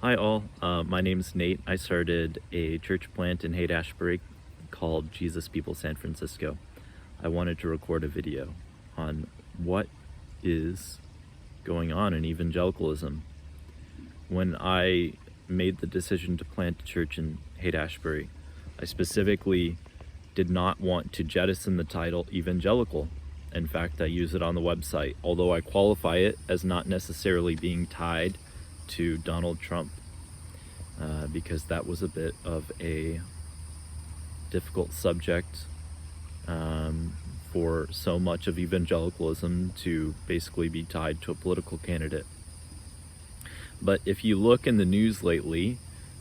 Hi all, my name's Nate. I started a church plant in Haight-Ashbury called Jesus People San Francisco. I wanted to record a video on what is going on in evangelicalism. When I made the decision to plant a church in Haight-Ashbury, I specifically did not want to jettison the title evangelical. In fact, I use it on the website, although I qualify it as not necessarily being tied to Donald Trump, because that was a bit of a difficult subject for so much of evangelicalism to basically be tied to a political candidate. But if you look in the news lately,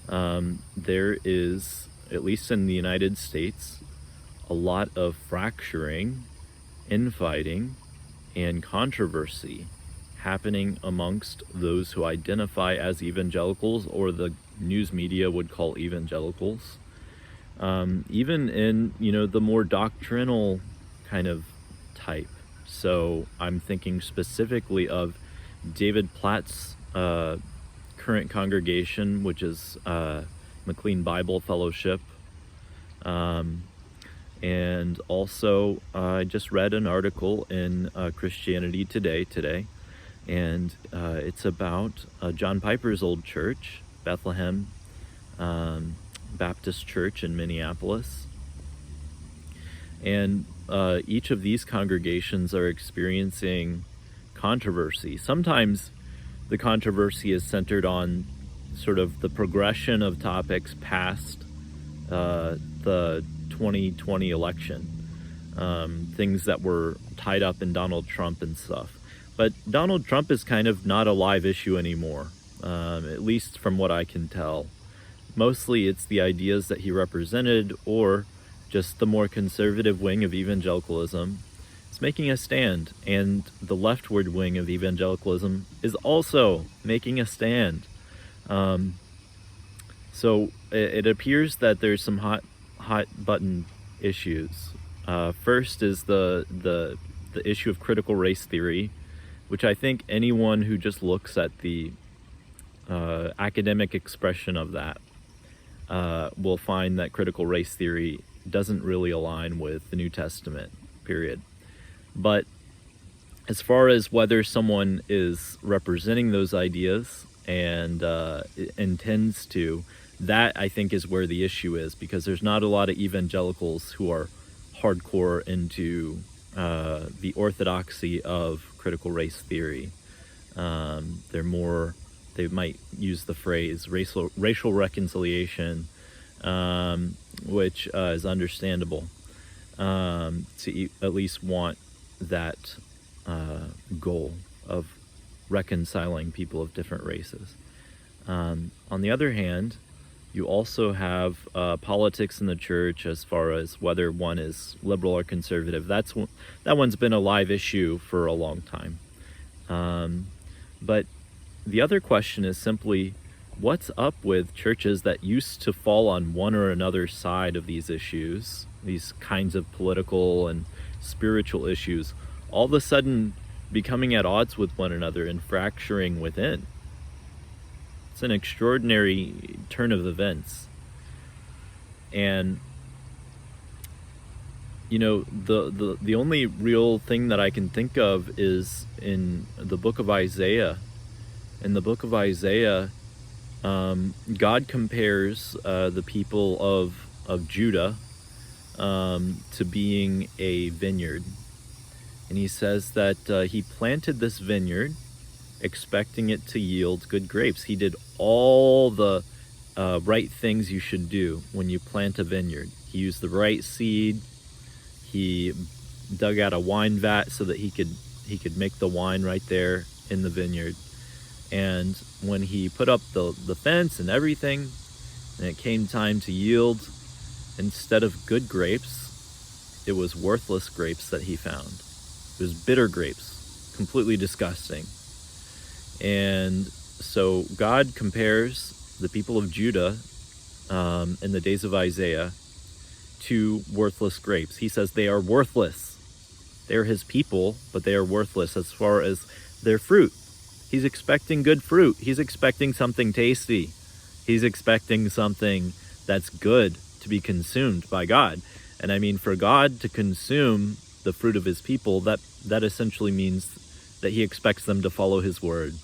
there is, at least in the United States, a lot of fracturing, infighting, and controversy happening amongst those who identify as evangelicals, or the news media would call evangelicals. Even in, the more doctrinal kind of type. So I'm thinking specifically of David Platt's current congregation, which is McLean Bible Fellowship. And also, I just read an article in Christianity Today, and it's about John Piper's old church, Bethlehem Baptist Church in Minneapolis. And each of these congregations are experiencing controversy. Sometimes the controversy is centered on sort of the progression of topics past the 2020 election, things that were tied up in Donald Trump and stuff. But Donald Trump is kind of not a live issue anymore, at least from what I can tell. Mostly it's the ideas that he represented, or just the more conservative wing of evangelicalism is making a stand, and the leftward wing of evangelicalism is also making a stand. So it appears that there's some hot button issues. First is the issue of critical race theory, which I think anyone who just looks at the academic expression of that will find that critical race theory doesn't really align with the New Testament, period. But as far as whether someone is representing those ideas and intends to, that I think is where the issue is, because there's not a lot of evangelicals who are hardcore into the orthodoxy of critical race theory. They might use the phrase racial reconciliation, which is understandable, to at least want that goal of reconciling people of different races. On the other hand, you also have politics in the church as far as whether one is liberal or conservative. That one's been a live issue for a long time. But the other question is simply, what's up with churches that used to fall on one or another side of these issues, these kinds of political and spiritual issues, all of a sudden becoming at odds with one another and fracturing within? It's an extraordinary turn of events. And the only real thing that I can think of is in the book of Isaiah. In the book of Isaiah, God compares the people of Judah to being a vineyard. And he says that he planted this vineyard expecting it to yield good grapes. He did all the right things you should do when you plant a vineyard. He used the right seed. He dug out a wine vat so that he could make the wine right there in the vineyard. And when he put up the fence and everything, and it came time to yield, instead of good grapes, it was worthless grapes that he found. It was bitter grapes, completely disgusting. And so God compares the people of Judah in the days of Isaiah to worthless grapes. He says they are worthless. They're his people, but they are worthless as far as their fruit. He's expecting good fruit. He's expecting something tasty. He's expecting something that's good to be consumed by God. And I mean, for God to consume the fruit of his people, that essentially means that he expects them to follow his word.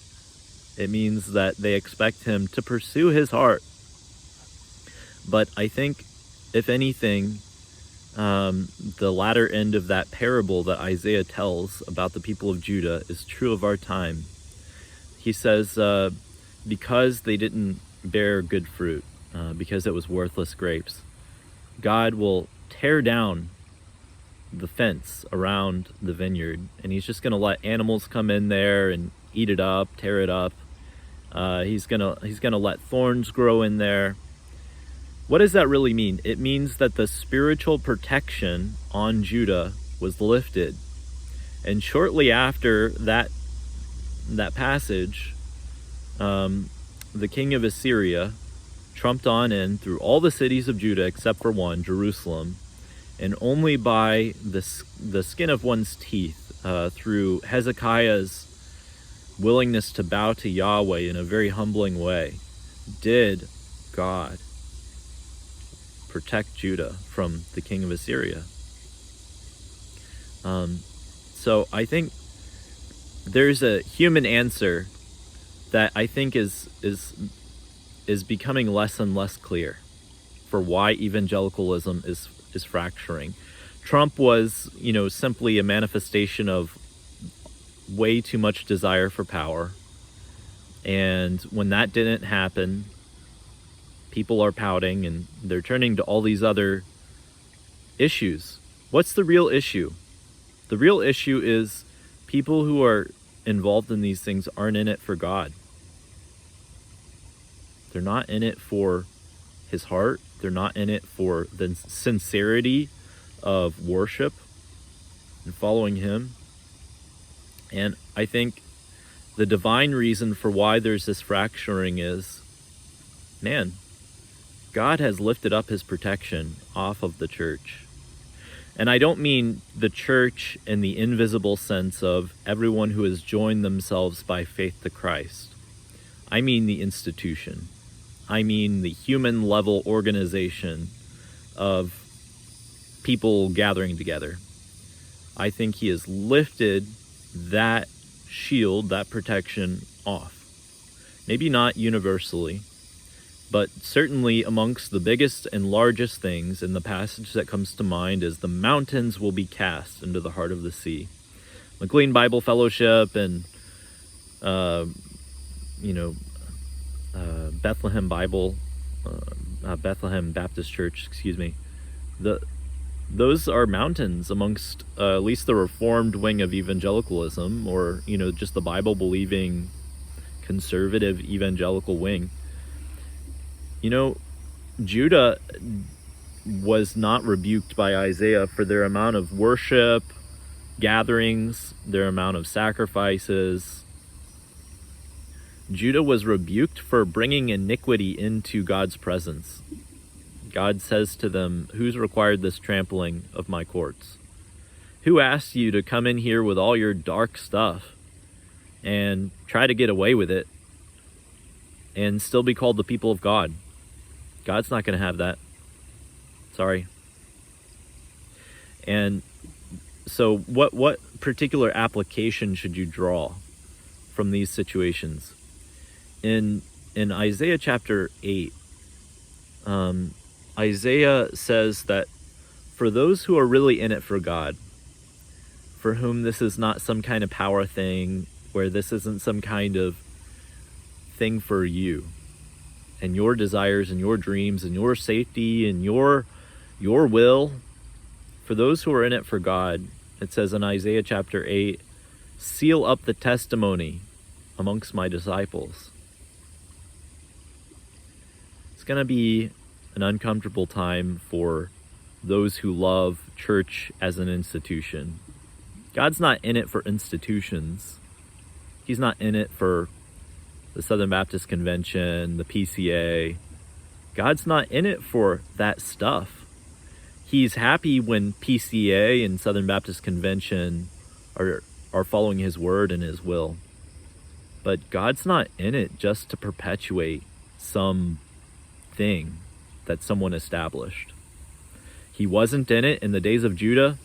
It means that they expect him to pursue his heart. But I think, if anything, the latter end of that parable that Isaiah tells about the people of Judah is true of our time. He says, because they didn't bear good fruit, because it was worthless grapes, God will tear down the fence around the vineyard, and he's just going to let animals come in there and eat it up, tear it up. He's gonna let thorns grow in there. What does that really mean? It means that the spiritual protection on Judah was lifted. And shortly after that passage, the king of Assyria trumped on in through all the cities of Judah except for one, Jerusalem, and only by the skin of one's teeth, through Hezekiah's willingness to bow to Yahweh in a very humbling way, did God protect Judah from the king of Assyria. So I think there's a human answer that I think is becoming less and less clear for why evangelicalism is fracturing. Trump was, simply a manifestation of way too much desire for power. And when that didn't happen, people are pouting and they're turning to all these other issues. What's the real issue? The real issue is people who are involved in these things aren't in it for God. They're not in it for his heart. They're not in it for the sincerity of worship and following him. And I think the divine reason for why there's this fracturing is, man, God has lifted up his protection off of the church. And I don't mean the church in the invisible sense of everyone who has joined themselves by faith to Christ. I mean the institution. I mean the human level organization of people gathering together. I think he has lifted that shield, that protection off. Maybe not universally, but certainly amongst the biggest and largest things, in the passage that comes to mind is the mountains will be cast into the heart of the sea. McLean Bible Fellowship and, Bethlehem Baptist Church, those are mountains amongst at least the reformed wing of evangelicalism, or, just the Bible-believing conservative evangelical wing. Judah was not rebuked by Isaiah for their amount of worship, gatherings, their amount of sacrifices. Judah was rebuked for bringing iniquity into God's presence. God says to them, "Who's required this trampling of my courts? Who asked you to come in here with all your dark stuff and try to get away with it and still be called the people of God?" God's not going to have that. Sorry. And so what particular application should you draw from these situations? In Isaiah chapter 8, Isaiah says that for those who are really in it for God, for whom this is not some kind of power thing, where this isn't some kind of thing for you and your desires and your dreams and your safety and your will, for those who are in it for God, it says in Isaiah chapter 8, "Seal up the testimony amongst my disciples." It's going to be an uncomfortable time for those who love church as an institution. God's not in it for institutions. He's not in it for the Southern Baptist Convention, the PCA. God's not in it for that stuff. He's happy when PCA and Southern Baptist Convention are following his word and his will. But God's not in it just to perpetuate some thing that someone established. He wasn't in it in the days of Judah.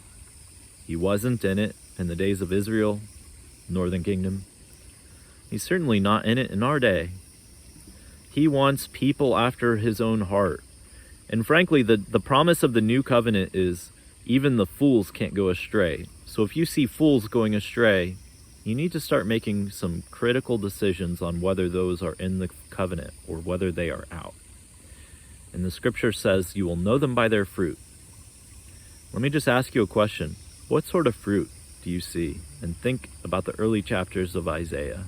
He wasn't in it in the days of Israel, Northern Kingdom. He's certainly not in it in our day. He wants people after his own heart. And frankly, the promise of the new covenant is even the fools can't go astray. So if you see fools going astray, you need to start making some critical decisions on whether those are in the covenant or whether they are out. And the scripture says you will know them by their fruit. Let me just ask you a question. What sort of fruit do you see? And think about the early chapters of Isaiah.